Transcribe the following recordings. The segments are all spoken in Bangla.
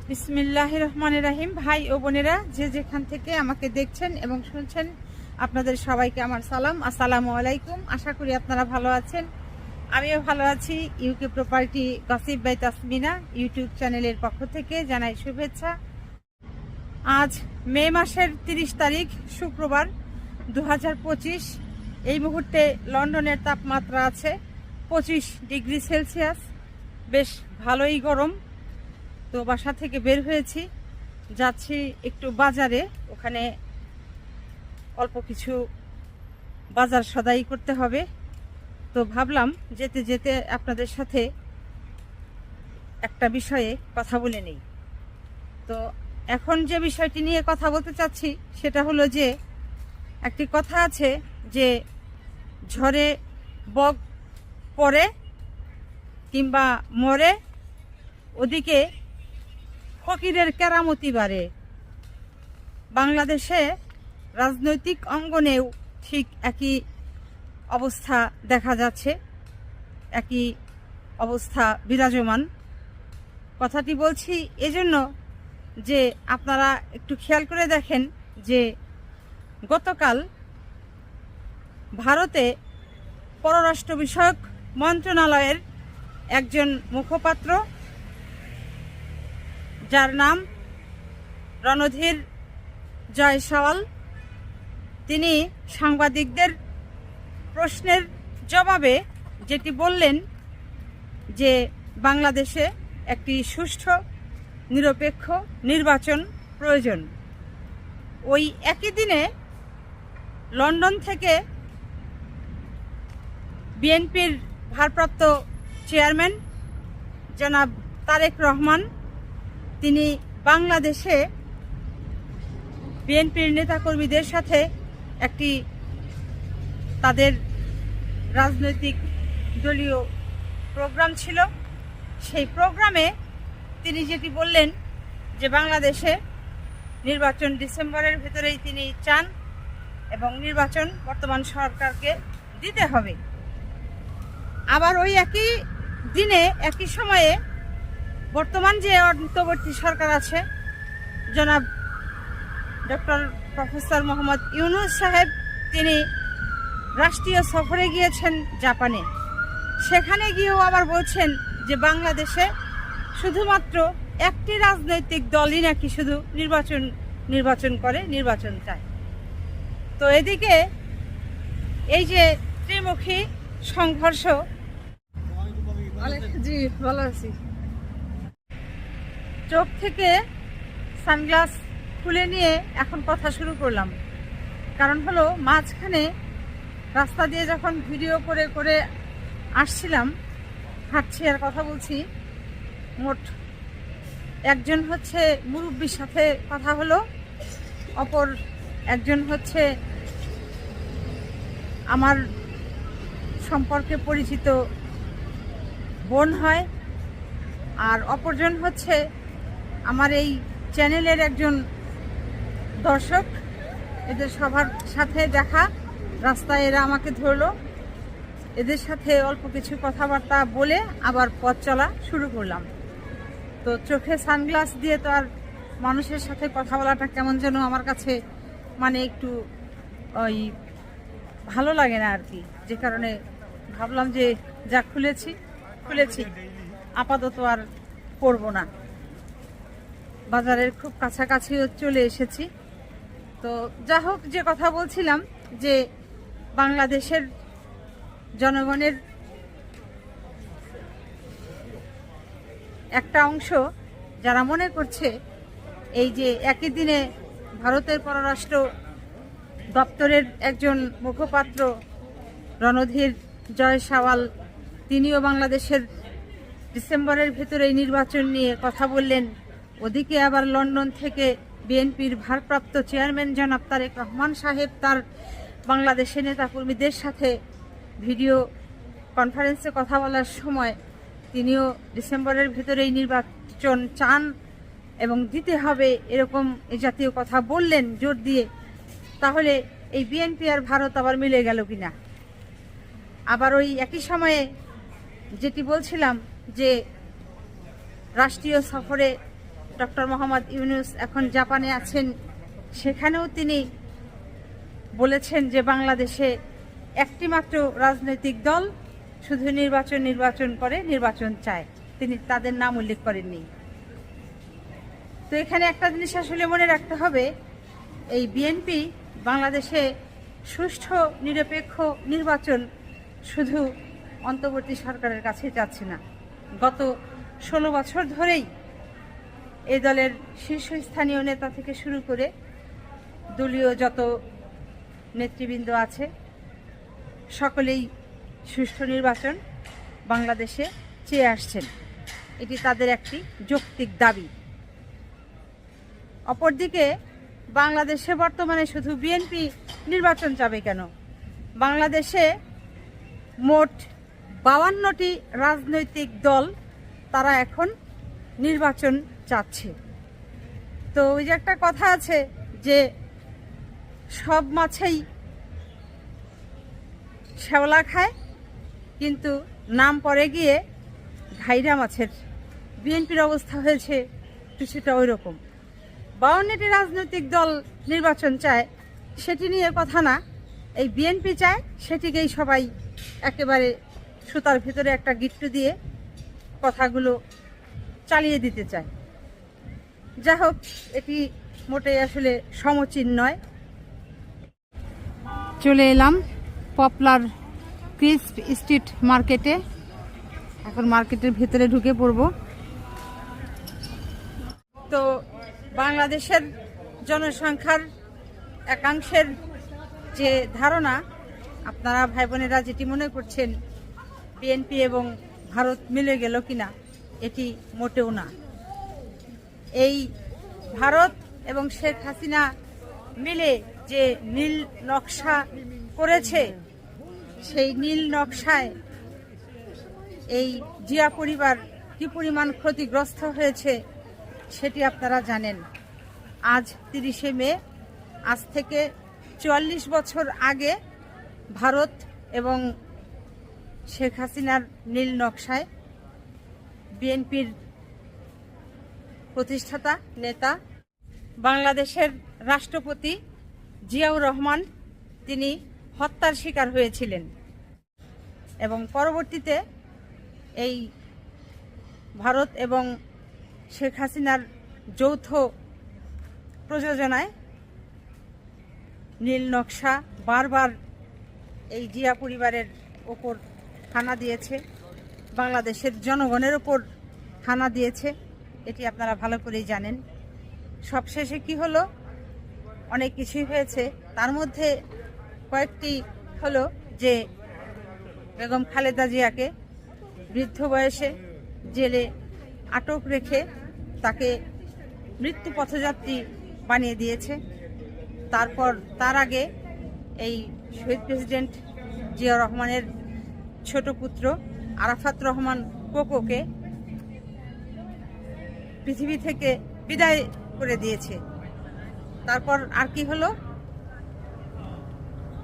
বিসমিল্লাহির রহমানির রহিম। ভাই ও বোনেরা, যে যেখান থেকে আমাকে দেখছেন এবং শুনছেন, আপনাদের সবাইকে আমার সালাম, আসসালামু আলাইকুম। আশা করি আপনারা ভালো আছেন, আমিও ভালো আছি। UK property gossip by Tasmina YouTube চ্যানেলের পক্ষ থেকে জানাই শুভেচ্ছা। আজ মে মাসের 30 তারিখ শুক্রবার 2025। এই মুহূর্তে লন্ডনের তাপমাত্রা আছে 25 ডিগ্রি সেলসিয়াস। বেশ ভালোই গরম। তো বাসা থেকে বের হয়েছি, যাচ্ছি একটু বাজারে। ওখানে অল্প কিছু বাজার সদাই করতে হবে। তো ভাবলাম যেতে যেতে আপনাদের সাথে একটা বিষয়ে কথা বলে নেই। তো এখন যে বিষয়টি নিয়ে কথা বলতে চাচ্ছি সেটা হলো যে, একটি কথা আছে যে ঝড়ে বক পড়ে কিংবা মরে, ওদিকে ফকিরের কেরামতি বাড়ে। বাংলাদেশে রাজনৈতিক অঙ্গনেও ঠিক একই অবস্থা দেখা যাচ্ছে, একই অবস্থা বিরাজমান। কথাটি বলছি এজন্য যে আপনারা একটু খেয়াল করে দেখেন যে গতকাল ভারতে পররাষ্ট্র বিষয়ক মন্ত্রণালয়ের একজন মুখপাত্র, যার নাম রণধীর জয়সওয়াল, তিনি সাংবাদিকদের প্রশ্নের জবাবে যেটি বললেন যে বাংলাদেশে একটি সুষ্ঠু নিরপেক্ষ নির্বাচন প্রয়োজন। ওই একই দিনে লন্ডন থেকে বিএনপির ভারপ্রাপ্ত চেয়ারম্যান জনাব তারেক রহমান, তিনি বাংলাদেশে বিএনপির নেতাকর্মীদের সাথে একটি তাদের রাজনৈতিক দলীয় প্রোগ্রাম ছিল। সেই প্রোগ্রামে তিনি যেটি বললেন যে বাংলাদেশে নির্বাচন ডিসেম্বরের ভেতরেই তিনি চান এবং নির্বাচন বর্তমান সরকারকে দিতে হবে। আবার ওই একই দিনে একই সময়ে বর্তমান যে অন্তর্বর্তী সরকার আছে, জনাব ডক্টর প্রফেসর মোহাম্মদ ইউনূস সাহেব, তিনি রাষ্ট্রীয় সফরে গিয়েছেন জাপানে। সেখানে গিয়েও আবার বলছেন যে বাংলাদেশে শুধুমাত্র একটি রাজনৈতিক দলই নাকি শুধু নির্বাচন করে, নির্বাচন চায়। তো এদিকে এই যে ত্রিমুখী সংঘর্ষ, জি ভালো আছি। চোখ থেকে সানগ্লাস খুলে নিয়ে এখন কথা শুরু করলাম। কারণ হলো, মাঝখানে রাস্তা দিয়ে যখন ভিডিও করে করে আসছিলাম, হাঁটছি আর কথা বলছি, মোট একজন হচ্ছে মুরব্বির সাথে কথা হলো, অপর একজন হচ্ছে আমার সম্পর্কে পরিচিত বোন হয়, আর অপরজন হচ্ছে আমার এই চ্যানেলের একজন দর্শক। এদের সবার সাথে দেখা, রাস্তায় এরা আমাকে ধরলো। এদের সাথে অল্প কিছু কথাবার্তা বলে আবার পথ চলা শুরু করলাম। তো চোখে সানগ্লাস দিয়ে তো আর মানুষের সাথে কথা বলাটা কেমন যেন আমার কাছে মানে একটু ওই ভালো লাগে না আর কি। যে কারণে ভাবলাম যে যা খুলেছি আপাতত আর পরবো না। বাজারের খুব কাছাকাছি চলে এসেছি। তো যা হোক, যে কথা বলছিলাম যে বাংলাদেশের জনগণের একটা অংশ যারা মনে করছে এই যে একই দিনে ভারতের পররাষ্ট্র দপ্তরের একজন মুখপাত্র রণধীর জয়সওয়াল, তিনিও বাংলাদেশের ডিসেম্বরের ভেতরে নির্বাচন নিয়ে কথা বললেন। ওদিকে আবার লন্ডন থেকে বিএনপির ভারপ্রাপ্ত চেয়ারম্যান জনাব তারেক রহমান সাহেব তার বাংলাদেশের নেতাকর্মীদের সাথে ভিডিও কনফারেন্সে কথা বলার সময় তিনিও ডিসেম্বরের ভেতরেই নির্বাচন চান এবং দিতে হবে, এরকম এই জাতীয় কথা বললেন জোর দিয়ে। তাহলে এই বিএনপি আর ভারত আবার মিলে গেল কিনা? আবার ওই একই সময়ে যেটি বলছিলাম যে রাষ্ট্রীয় সফরে ডক্টর মোহাম্মদ ইউনূস এখন জাপানে আছেন, সেখানেও তিনি বলেছেন যে বাংলাদেশে একটি মাত্র রাজনৈতিক দল শুধু নির্বাচন করে, নির্বাচন চায়। তিনি তাদের নাম উল্লেখ করেননি। তো এখানে একটা জিনিস আসলে মনে রাখতে হবে, এই বিএনপি বাংলাদেশে সুষ্ঠু নিরপেক্ষ নির্বাচন শুধু অন্তর্বর্তী সরকারের কাছে যাচ্ছে না। গত 16 বছর ধরেই এই দলের শীর্ষস্থানীয় নেতা থেকে শুরু করে দলীয় যত নেতৃবৃন্দ আছে সকলেই সুষ্ঠু নির্বাচন বাংলাদেশে চেয়ে আসছেন। এটি তাদের একটি যৌক্তিক দাবি। অপরদিকে বাংলাদেশে বর্তমানে শুধু বিএনপি নির্বাচন চাবে কেন? বাংলাদেশে মোট 52টি রাজনৈতিক দল তারা এখন নির্বাচন চাচ্ছে। তো ওই যে একটা কথা আছে যে সব মাছেই শ্যাওলা খায়, কিন্তু নাম পড়ে গিয়ে ঘাইরা মাছের। বিএনপির অবস্থা হয়েছে কিছুটা ওই রকম। 52টি রাজনৈতিক দল নির্বাচন চায়, সেটি নিয়ে কথা না। এই বিএনপি চায়, সেটিকেই সবাই একেবারে সুতার ভিতরে একটা গিট্টু দিয়ে কথাগুলো চালিয়ে দিতে চায়। যা হোক, এটি মোটেই আসলে সমীচীন নয়। চলে এলাম পপুলার ক্রিস্প স্ট্রিট মার্কেটে। এখন মার্কেটের ভিতরে ঢুকে পড়ব। তো বাংলাদেশের জনসংখ্যার একাংশের যে ধারণা, আপনারা ভাই বোনেরা যেটি মনে করছেন বিএনপি এবং ভারত মিলে গেল কিনা, এটি মোটেও না। এই ভারত এবং শেখ হাসিনা মিলে যে নীল নকশা করেছে, সেই নীল নকশায় এই জিয়া পরিবার কি পরিমাণ ক্ষতিগ্রস্ত হয়েছে সেটি আপনারা জানেন। আজ 30শে মে, আজ থেকে 44 বছর আগে ভারত এবং শেখ হাসিনার নীল নকশায় বিএনপির প্রতিষ্ঠাতা নেতা বাংলাদেশের রাষ্ট্রপতি জিয়াউর রহমান তিনি হত্যার শিকার হয়েছিলেন এবং পরবর্তীতে এই ভারত এবং শেখ হাসিনার যৌথ প্রযোজনায় নীল নকশা বারবার এই জিয়া পরিবারের ওপর হানা দিয়েছে, বাংলাদেশের জনগণের ওপর হানা দিয়েছে। এটি আপনারা ভালো করেই জানেন। সবশেষে কি হলো? অনেক কিছুই হয়েছে। তার মধ্যে কয়েকটি হলো যে বেগম খালেদা জিয়াকে বৃদ্ধ বয়সে জেলে আটক রেখে তাকে মৃত্যু পথযাত্রী বানিয়ে দিয়েছে। তারপর তার আগে এই শহীদ প্রেসিডেন্ট জিয়া রহমানের ছোট পুত্র আরাফাত রহমান কোকোকে পৃথিবী থেকে বিদায় করে দিয়েছে। তারপর আর কি হলো?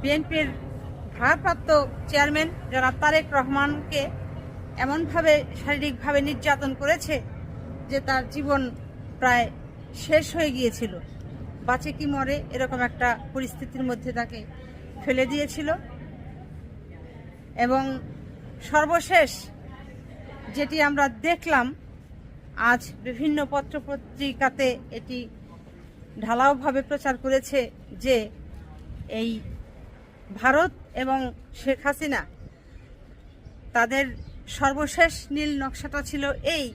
বিএনপির ভারপ্রাপ্ত চেয়ারম্যান জনাব তারেক রহমানকে এমনভাবে শারীরিকভাবে নির্যাতন করেছে যে তার জীবন প্রায় শেষ হয়ে গিয়েছিল। বাঁচে কি মরে এরকম একটা পরিস্থিতির মধ্যে তাকে ফেলে দিয়েছিল। এবং সর্বশেষ যেটি আমরা দেখলাম, আজ বিভিন্ন পত্রপত্রিকাতে এটি ঢালাওভাবে প্রচার করেছে যে এই ভারত এবং শেখ হাসিনা তাদের সর্বশেষ নীল নকশাটা ছিল এই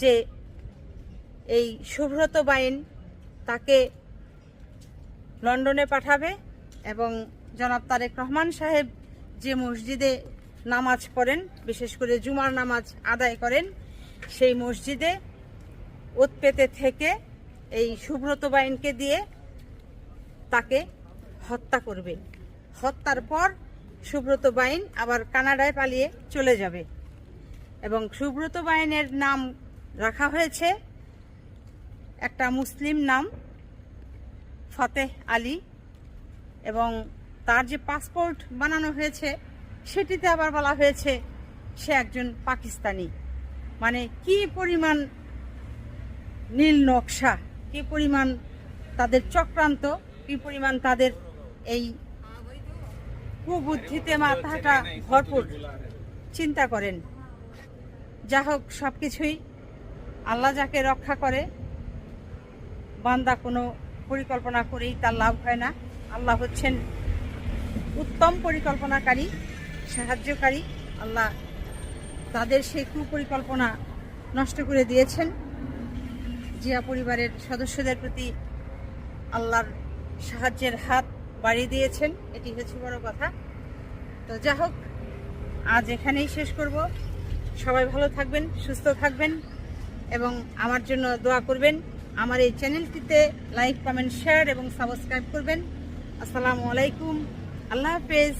যে এই সুব্রত বাইন তাকে লন্ডনে পাঠাবে এবং জনাব তারেক রহমান সাহেব যে মসজিদে নামাজ পড়েন, বিশেষ করে জুমার নামাজ আদায় করেন, সেই মসজিদে ওত পেতে থেকে এই সুব্রত বাইনকে দিয়ে তাকে হত্যা করবে। হত্যার পর সুব্রত বাইন আবার কানাডায় পালিয়ে চলে যাবে এবং সুব্রত বাইনের নাম রাখা হয়েছে একটা মুসলিম নাম, ফতেহ আলী, এবং তার যে পাসপোর্ট বানানো হয়েছে সেটিতে আবার বলা হয়েছে সে একজন পাকিস্তানি। মানে কি পরিমাণ নীল নকশা, কি পরিমাণ তাদের চক্রান্ত, কি পরিমাণ তাদের এই কুবুদ্ধিতে মাথাটা ভরপুর। চিন্তা করেন। যা হোক, সব কিছুই আল্লাহ যাকে রক্ষা করে, বান্দা কোনো পরিকল্পনা করেই তার লাভ হয় না। আল্লাহ হচ্ছেন উত্তম পরিকল্পনাকারী, সাহায্যকারী। আল্লাহ তাদের সেই কুপরিকল্পনা নষ্ট করে দিয়েছেন। জিয়া পরিবারের সদস্যদের প্রতি আল্লাহর সাহায্যের হাত বাড়িয়ে দিয়েছেন, এটি হচ্ছে বড় কথা। তো যা হোক, আজ এখানেই শেষ করব। সবাই ভালো থাকবেন, সুস্থ থাকবেন এবং আমার জন্য দোয়া করবেন। আমার এই চ্যানেলটিতে লাইক, কমেন্ট, শেয়ার এবং সাবস্ক্রাইব করবেন। আসসালামু আলাইকুম, আল্লাহ হাফেজ।